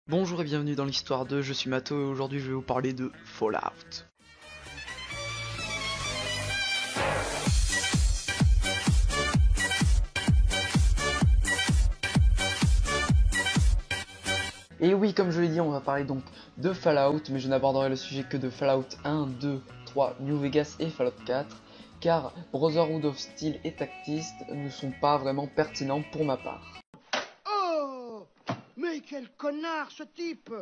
Bonjour et bienvenue dans l'Histoire 2, je suis Matho et aujourd'hui je vais vous parler de Fallout. Et oui, comme je l'ai dit, on va parler donc de Fallout, mais je n'aborderai le sujet que de Fallout 1, 2, 3, New Vegas et Fallout 4, car Brotherhood of Steel et Tactist ne sont pas vraiment pertinents pour ma part. Oh, mais quel connard ce type!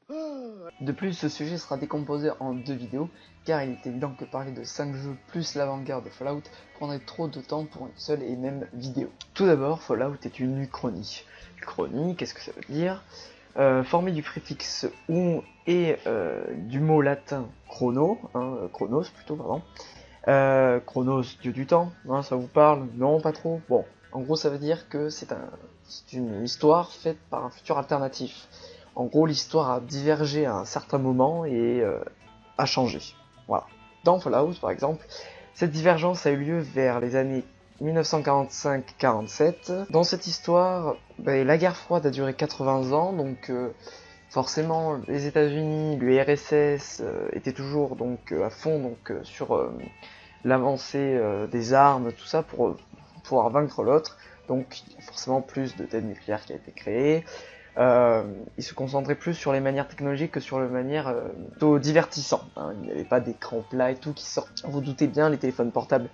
Oh. De plus, ce sujet sera décomposé en deux vidéos, car il est évident que parler de 5 jeux plus l'avant-garde de Fallout prendrait trop de temps pour une seule et même vidéo. Tout d'abord, Fallout est une uchronie. Uchronie, qu'est-ce que ça veut dire? Formé du préfixe ou et du mot latin chrono, chronos plutôt, pardon. Chronos, dieu du temps, ça vous parle? Non, pas trop? Bon, en gros ça veut dire que c'est une histoire faite par un futur alternatif. En gros, l'histoire a divergé à un certain moment et a changé. Voilà. Dans Fallout, par exemple, cette divergence a eu lieu vers les années 1945-47. Dans cette histoire, la guerre froide a duré 80 ans, donc forcément les États-Unis, l'URSS étaient toujours donc à fond sur l'avancée des armes, tout ça pour pouvoir vaincre l'autre. Donc forcément plus de têtes nucléaires qui a été créée. Il se concentrait plus sur les manières technologiques que sur les manières plutôt divertissantes. Il n'y avait pas d'écran plat et tout qui sortent. Vous doutez bien, les téléphones portables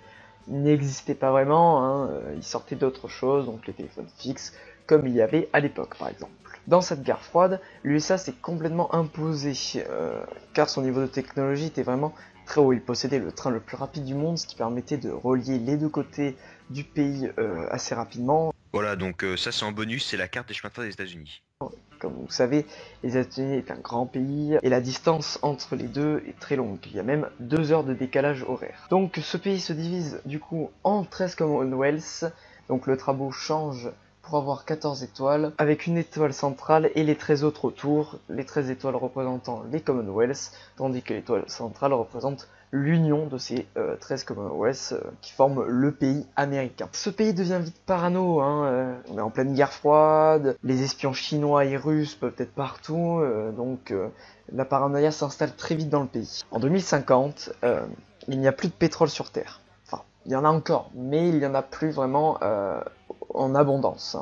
n'existaient pas vraiment. Ils sortaient d'autres choses, donc les téléphones fixes, comme il y avait à l'époque par exemple. Dans cette guerre froide, l'USA s'est complètement imposé, car son niveau de technologie était vraiment très haut. Il possédait le train le plus rapide du monde, ce qui permettait de relier les deux côtés du pays assez rapidement. Voilà, donc ça c'est en bonus, c'est la carte des chemins de fer des États-Unis. Comme vous savez, les États-Unis est un grand pays et la distance entre les deux est très longue. Il y a même 2 heures de décalage horaire. Donc ce pays se divise du coup en 13 Commonwealths. Donc le Trabo change pour avoir 14 étoiles, avec une étoile centrale et les 13 autres autour, les 13 étoiles représentant les Commonwealths, tandis que l'étoile centrale représente l'union de ces 13 Commonwealths qui forment le pays américain. Ce pays devient vite parano, on est en pleine guerre froide, les espions chinois et russes peuvent être partout, donc la paranoïa s'installe très vite dans le pays. En 2050, il n'y a plus de pétrole sur Terre. Enfin, il y en a encore, mais il n'y en a plus vraiment en abondance.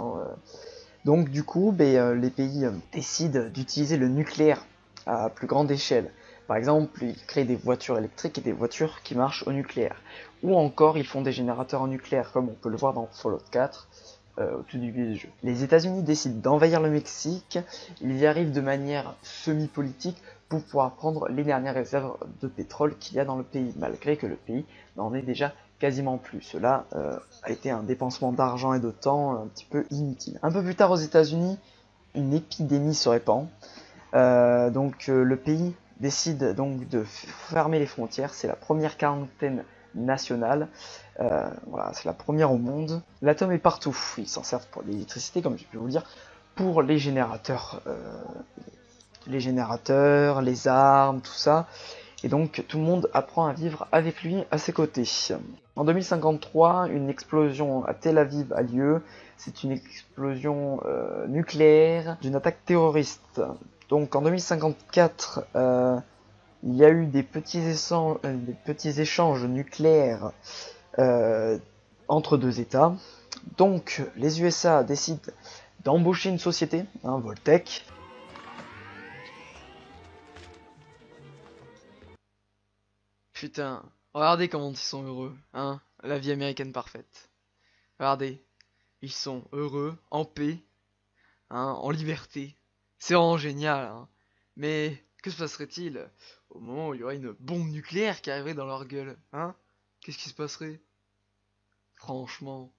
Donc du coup, les pays décident d'utiliser le nucléaire à plus grande échelle. Par exemple, ils créent des voitures électriques et des voitures qui marchent au nucléaire. Ou encore, ils font des générateurs en nucléaire, comme on peut le voir dans Fallout 4, au tout début du jeu. Les États-Unis décident d'envahir le Mexique. Ils y arrivent de manière semi-politique pour pouvoir prendre les dernières réserves de pétrole qu'il y a dans le pays, malgré que le pays n'en ait déjà quasiment plus. Cela a été un dépensement d'argent et de temps un petit peu inutile. Un peu plus tard aux États-Unis, une épidémie se répand. Le pays décide donc de fermer les frontières. C'est la première quarantaine nationale. Voilà, c'est la première au monde. L'atome est partout. Ils s'en servent pour l'électricité, comme j'ai pu vous le dire, pour les générateurs, les armes, tout ça. Et donc tout le monde apprend à vivre avec lui à ses côtés. En 2053, une explosion à Tel Aviv a lieu. C'est une explosion nucléaire d'une attaque terroriste. Donc en 2054, il y a eu des petits échanges nucléaires entre deux États. Donc les USA décident d'embaucher une société, Voltec. Putain, regardez comment ils sont heureux, la vie américaine parfaite. Regardez, ils sont heureux, en paix, en liberté. C'est vraiment génial, Mais que se passerait-il au moment où il y aurait une bombe nucléaire qui arriverait dans leur gueule, Qu'est-ce qui se passerait? Franchement.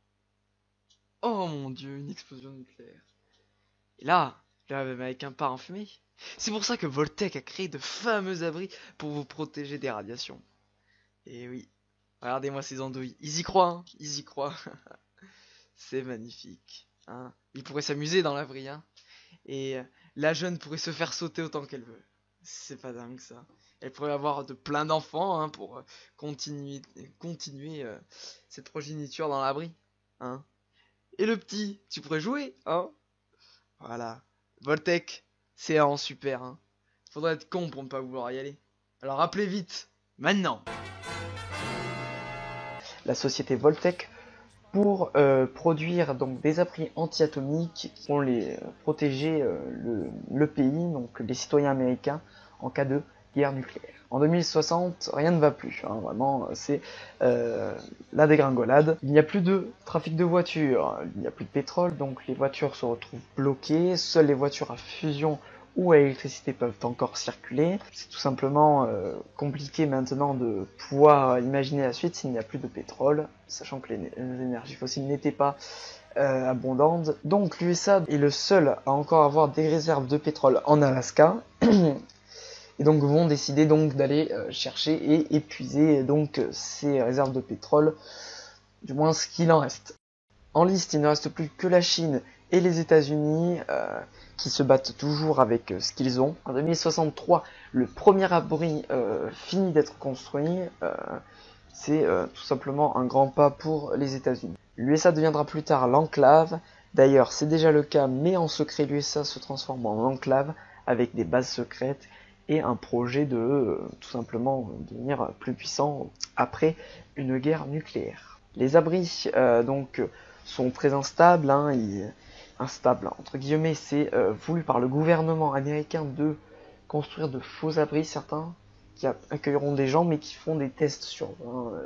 Oh mon dieu, une explosion nucléaire. Et là, le rêve américain part en fumée. C'est pour ça que Voltec a créé de fameux abris pour vous protéger des radiations. Et oui, regardez-moi ces andouilles. Ils y croient, ils y croient. C'est magnifique, Ils pourraient s'amuser dans l'abri, Et la jeune pourrait se faire sauter autant qu'elle veut. C'est pas dingue ça. Elle pourrait avoir de plein d'enfants pour continuer cette progéniture dans l'abri. Et le petit, tu pourrais jouer, Voilà. Voltec, C'est vraiment super, hein. Faudrait être con pour ne pas vouloir y aller. Alors appelez vite, maintenant. La société Voltec pour produire donc des abris anti-atomiques qui vont les protéger le pays, donc les citoyens américains, en cas de guerre nucléaire. En 2060, rien ne va plus, hein, vraiment, c'est la dégringolade. Il n'y a plus de trafic de voitures, il n'y a plus de pétrole, donc les voitures se retrouvent bloquées, seules les voitures à fusion ou à électricité peuvent encore circuler. C'est tout simplement compliqué maintenant de pouvoir imaginer la suite s'il n'y a plus de pétrole, sachant que les énergies fossiles n'étaient pas abondantes. Donc l'USA est le seul à encore avoir des réserves de pétrole en Alaska. Et donc vont décider donc d'aller chercher et épuiser donc ces réserves de pétrole, du moins ce qu'il en reste. En liste, il ne reste plus que la Chine et les États-Unis qui se battent toujours avec ce qu'ils ont. En 2063, le premier abri finit d'être construit. C'est tout simplement un grand pas pour les États-Unis. L'USA deviendra plus tard l'enclave. D'ailleurs, c'est déjà le cas, mais en secret, l'USA se transforme en enclave avec des bases secrètes et un projet de tout simplement devenir plus puissant après une guerre nucléaire. Les abris donc sont très instables, hein, instables entre guillemets, c'est voulu par le gouvernement américain de construire de faux abris, certains qui accueilleront des gens mais qui font des tests sur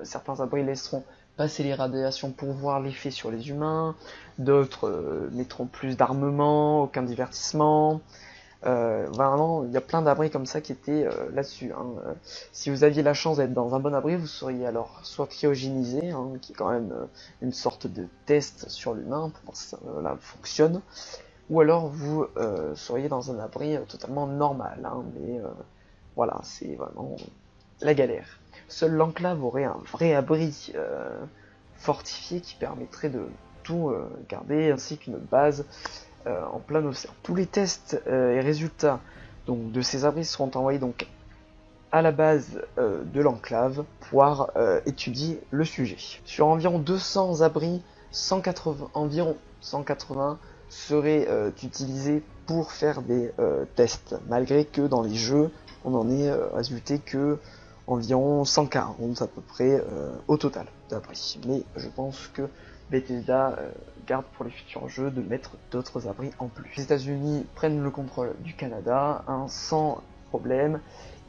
certains abris laisseront passer les radiations pour voir l'effet sur les humains, d'autres mettront plus d'armement, aucun divertissement. Vraiment, il y a plein d'abris comme ça qui étaient là-dessus. Hein. Si vous aviez la chance d'être dans un bon abri, vous seriez alors soit cryogénisé, hein, qui est quand même une sorte de test sur l'humain pour voir si ça fonctionne, ou alors vous seriez dans un abri totalement normal. Hein, mais voilà, c'est vraiment la galère. Seul l'enclave aurait un vrai abri fortifié qui permettrait de tout garder, ainsi qu'une base en plein océan. Tous les tests et résultats donc de ces abris seront envoyés donc à la base de l'enclave pour pouvoir étudier le sujet. Sur environ 200 abris, environ 180 seraient utilisés pour faire des tests, malgré que dans les jeux on en est résulté que environ 140 à peu près au total d'abris. Mais je pense que Bethesda garde pour les futurs jeux de mettre d'autres abris en plus. Les États-Unis prennent le contrôle du Canada, hein, sans problème.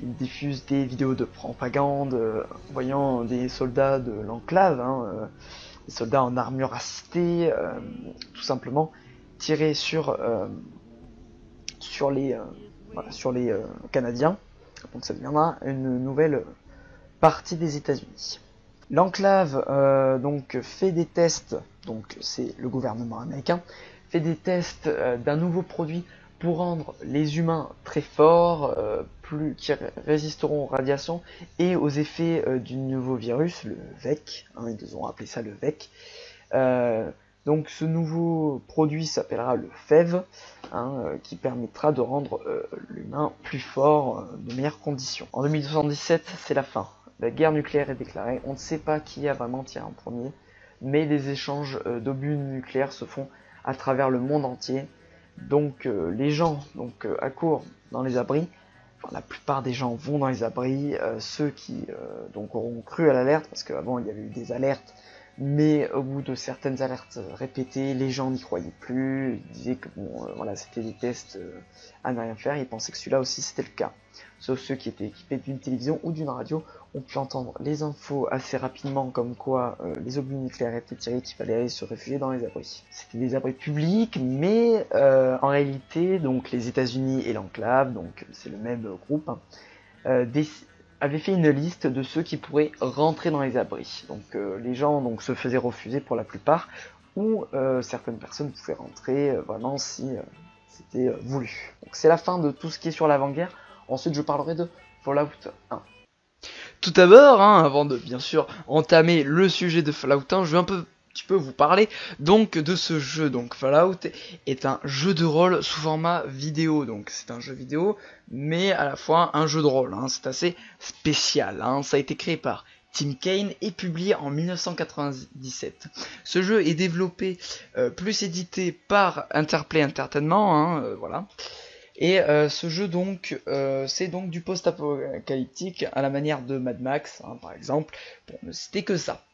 Ils diffusent des vidéos de propagande, voyant des soldats de l'enclave, hein, des soldats en armure assistée, tout simplement tirer sur les Canadiens. Donc ça deviendra une nouvelle partie des États-Unis. L'enclave donc fait des tests, donc c'est le gouvernement américain, fait des tests d'un nouveau produit pour rendre les humains très forts, qui résisteront aux radiations et aux effets du nouveau virus, le VEC, hein, ils ont appelé ça le VEC. Donc ce nouveau produit s'appellera le FEV, hein, qui permettra de rendre l'humain plus fort, de meilleures conditions. En 2077, c'est la fin. La guerre nucléaire est déclarée, on ne sait pas qui a vraiment tiré en premier, mais des échanges d'obus nucléaires se font à travers le monde entier. Donc les gens accourent dans les abris, enfin, la plupart des gens vont dans les abris, ceux qui donc auront cru à l'alerte, parce qu'avant il y avait eu des alertes, mais au bout de certaines alertes répétées, les gens n'y croyaient plus, ils disaient que bon, voilà, c'était des tests à ne rien faire, ils pensaient que celui-là aussi c'était le cas. Sauf ceux qui étaient équipés d'une télévision ou d'une radio ont pu entendre les infos assez rapidement, comme quoi les obus nucléaires étaient tirés, qu'il fallait aller se réfugier dans les abris. C'était des abris publics, mais en réalité, donc les États-Unis et l'enclave, donc c'est le même groupe, hein, avaient fait une liste de ceux qui pourraient rentrer dans les abris. Donc les gens se faisaient refuser pour la plupart, ou certaines personnes pouvaient rentrer vraiment si c'était voulu. Donc c'est la fin de tout ce qui est sur l'avant-guerre. Ensuite je parlerai de Fallout 1. Tout d'abord, hein, avant de bien sûr entamer le sujet de Fallout 1, je vais un petit peu vous parler donc de ce jeu. Donc Fallout est un jeu de rôle sous format vidéo, donc c'est un jeu vidéo mais à la fois un jeu de rôle, hein. C'est assez spécial, hein. Ça a été créé par Tim Kaine et publié en 1997. Ce jeu est développé plus édité par Interplay Entertainment, hein, voilà. Et ce jeu donc, c'est donc du post-apocalyptique à la manière de Mad Max, hein, par exemple, pour ne citer que ça.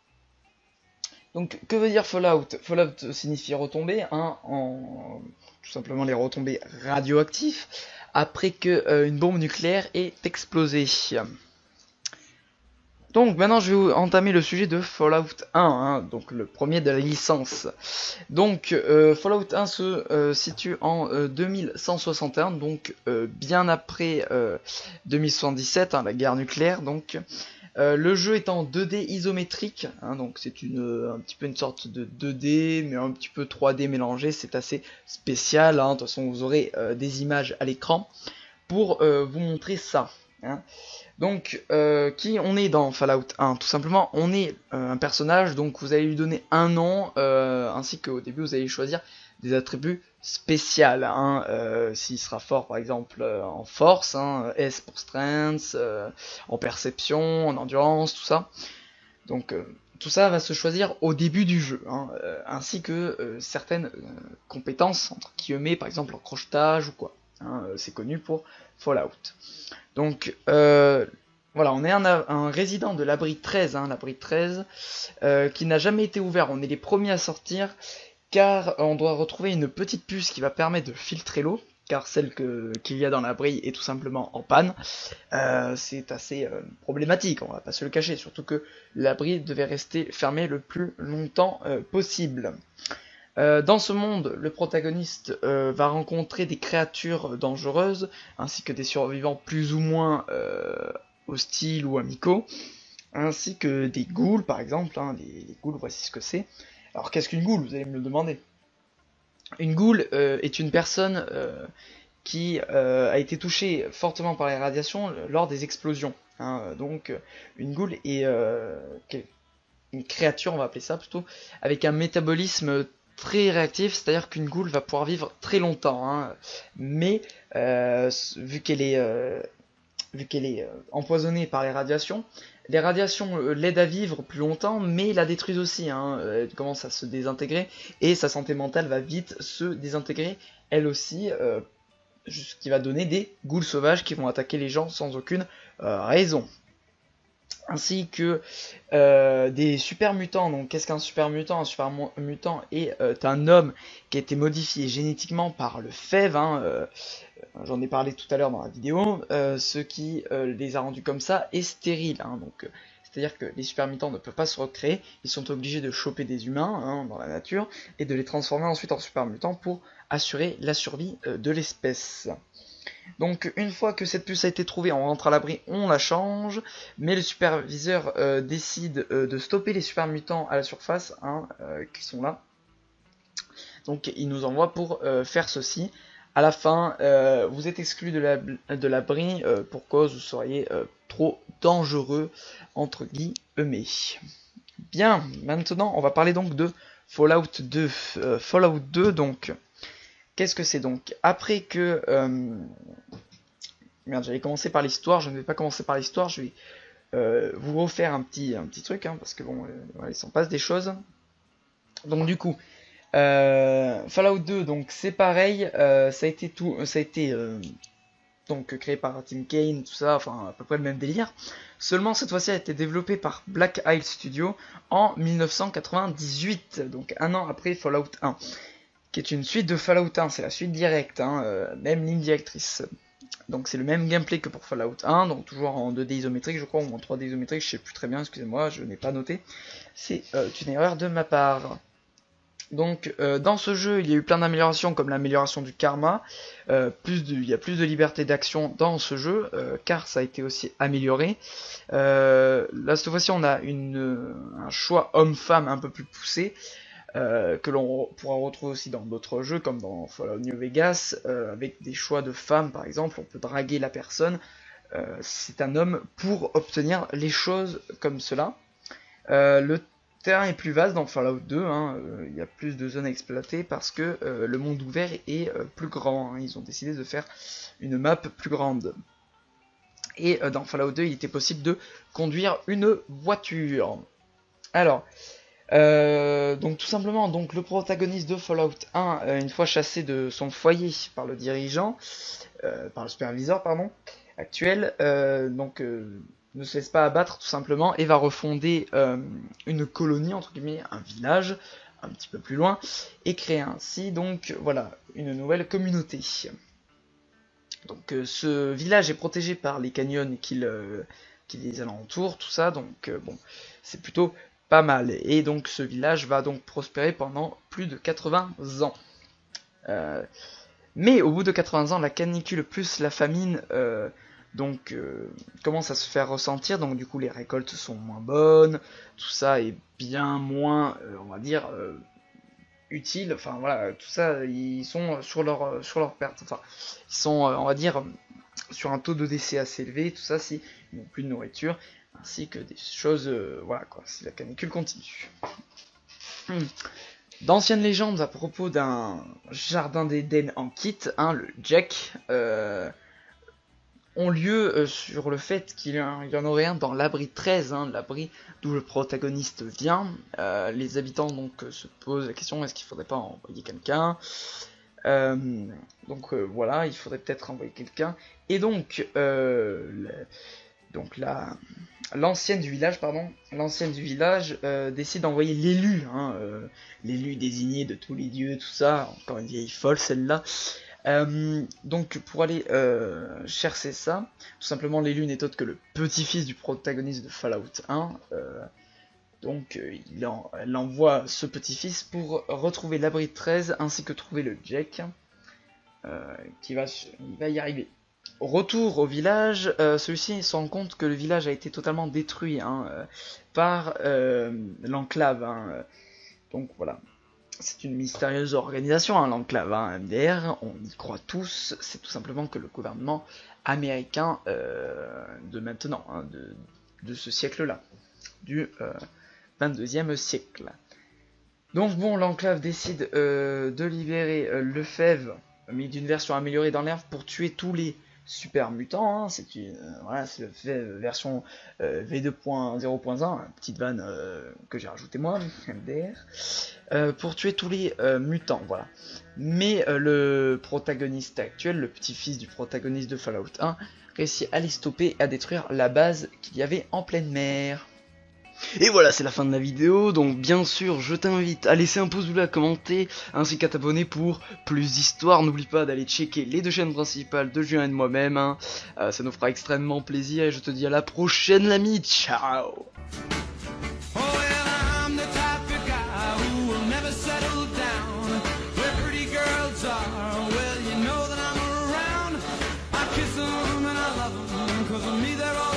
Donc que veut dire Fallout? Fallout signifie retomber, hein, en tout simplement les retombées radioactives, après que une bombe nucléaire ait explosé. Donc maintenant je vais entamer le sujet de Fallout 1, hein, donc le premier de la licence. Donc Fallout 1 se situe en 2161, donc bien après 2077, hein, la guerre nucléaire. Donc le jeu est en 2D isométrique, hein, donc c'est un petit peu une sorte de 2D mais un petit peu 3D mélangé, c'est assez spécial, hein. De toute façon vous aurez des images à l'écran pour vous montrer ça, hein. Donc, qui on est dans Fallout 1? Tout simplement, on est un personnage, donc vous allez lui donner un nom, ainsi qu'au début vous allez choisir des attributs spéciaux, hein, s'il sera fort par exemple en force, hein, S pour strength, en perception, en endurance, tout ça. Donc tout ça va se choisir au début du jeu, hein, ainsi que certaines compétences, entre guillemets, par exemple en crochetage ou quoi, hein, c'est connu pour Fallout. Donc voilà, on est un résident de l'abri 13, hein, l'abri 13, qui n'a jamais été ouvert. On est les premiers à sortir, car on doit retrouver une petite puce qui va permettre de filtrer l'eau, car celle qu'il y a dans l'abri est tout simplement en panne. C'est assez problématique, on va pas se le cacher, surtout que l'abri devait rester fermé le plus longtemps possible. Dans ce monde, le protagoniste va rencontrer des créatures dangereuses, ainsi que des survivants plus ou moins hostiles ou amicaux, ainsi que des ghouls par exemple, hein, les ghouls, voici ce que c'est. Alors qu'est-ce qu'une ghoul, vous allez me le demander? Une ghoul est une personne qui a été touchée fortement par les radiations lors des explosions, hein. Donc une ghoul est une créature, on va appeler ça plutôt, avec un métabolisme très réactif, c'est-à-dire qu'une ghoul va pouvoir vivre très longtemps, hein, mais vu qu'elle est empoisonnée par les radiations l'aident à vivre plus longtemps, mais la détruisent aussi, hein, elle commence à se désintégrer, et sa santé mentale va vite se désintégrer, elle aussi, ce qui va donner des ghouls sauvages qui vont attaquer les gens sans aucune raison. Ainsi que des super mutants. Donc qu'est-ce qu'un super mutant? Un super mutant est un homme qui a été modifié génétiquement par le FEV, hein, j'en ai parlé tout à l'heure dans la vidéo, ce qui les a rendus comme ça et stériles, hein. Donc c'est-à-dire que les super mutants ne peuvent pas se recréer, ils sont obligés de choper des humains, hein, dans la nature et de les transformer ensuite en super mutants pour assurer la survie de l'espèce. Donc une fois que cette puce a été trouvée, on rentre à l'abri, on la change, mais le superviseur décide de stopper les super mutants à la surface, hein, qui sont là. Donc il nous envoie pour faire ceci. À la fin, vous êtes exclu de l'abri pour cause vous seriez trop dangereux, entre guillemets. Bien, maintenant on va parler donc de Fallout 2. Fallout 2, donc... Qu'est-ce que c'est donc? Après que... Merde, j'allais commencer par l'histoire, je ne vais pas commencer par l'histoire, je vais vous refaire un petit truc, hein, parce que bon, il s'en passe des choses. Donc du coup, Fallout 2, donc c'est pareil, ça a été donc créé par Tim Kaine, tout ça, enfin à peu près le même délire. Seulement cette fois-ci a été développé par Black Isle Studio en 1998, donc un an après Fallout 1. Qui est une suite de Fallout 1, c'est la suite directe, hein, même ligne directrice. Donc c'est le même gameplay que pour Fallout 1, donc toujours en 2D isométrique je crois, ou en 3D isométrique, je sais plus très bien, excusez-moi, je n'ai pas noté. C'est une erreur de ma part. Donc dans ce jeu il y a eu plein d'améliorations comme l'amélioration du karma, il y a plus de liberté d'action dans ce jeu, car ça a été aussi amélioré. Là cette fois-ci on a un choix homme-femme un peu plus poussé, que l'on pourra retrouver aussi dans d'autres jeux comme dans Fallout New Vegas, avec des choix de femmes par exemple, on peut draguer la personne, c'est un homme pour obtenir les choses comme cela. Le terrain est plus vaste dans Fallout 2, hein, il y a plus de zones à exploiter parce que le monde ouvert est plus grand, hein, ils ont décidé de faire une map plus grande. Et dans Fallout 2 il était possible de conduire une voiture. Alors, Donc tout simplement, donc le protagoniste de Fallout 1, une fois chassé de son foyer par le dirigeant, par le superviseur pardon, actuel, ne se laisse pas abattre tout simplement et va refonder une colonie entre guillemets, un village un petit peu plus loin et créer ainsi donc voilà une nouvelle communauté. Donc ce village est protégé par les canyons qui les alentourent, tout ça, donc bon, c'est plutôt pas mal. Et donc ce village va donc prospérer pendant plus de 80 ans. Mais au bout de 80 ans, la canicule plus la famine commence à se faire ressentir. Donc du coup les récoltes sont moins bonnes, tout ça est bien moins, on va dire, utile. Enfin voilà, tout ça, ils sont sur leur perte. Enfin, ils sont, on va dire, sur un taux de décès assez élevé. Tout ça, si ils n'ont plus de nourriture, ainsi que des choses, voilà quoi, si la canicule continue. D'anciennes légendes à propos d'un jardin d'Éden en kit, le Jack, ont lieu sur le fait qu'il y en aurait un dans l'abri 13, l'abri d'où le protagoniste vient. Les habitants donc se posent la question, est-ce qu'il faudrait pas envoyer quelqu'un ? Voilà, il faudrait peut-être envoyer quelqu'un. Et donc, l'ancienne du village, décide d'envoyer l'élu, l'élu désigné de tous les dieux, tout ça, encore une vieille folle celle-là. Donc pour aller chercher ça, tout simplement l'élu n'est autre que le petit-fils du protagoniste de Fallout 1. Elle envoie ce petit-fils pour retrouver l'abri 13 ainsi que trouver le Jack. Il va y arriver. Au retour au village, celui-ci se rend compte que le village a été totalement détruit par l'enclave. Donc voilà. C'est une mystérieuse organisation, l'enclave, MDR, on y croit tous, c'est tout simplement que le gouvernement américain de maintenant, de ce siècle-là, du 22e siècle. Donc bon, l'enclave décide de libérer Lefebvre, mais d'une version améliorée dans l'herbe, pour tuer tous les super mutants, c'est le version V2.0.1, petite vanne que j'ai rajoutée moi, MDR, pour tuer tous les mutants, voilà. Mais le protagoniste actuel, le petit-fils du protagoniste de Fallout 1, réussit à les stopper et à détruire la base qu'il y avait en pleine mer. Et voilà, c'est la fin de la vidéo, donc bien sûr, je t'invite à laisser un pouce bleu, à commenter, ainsi qu'à t'abonner pour plus d'histoires. N'oublie pas d'aller checker les 2 chaînes principales de Julien et de moi-même, ça nous fera extrêmement plaisir, et je te dis à la prochaine l'ami, ciao. Cause of me they're all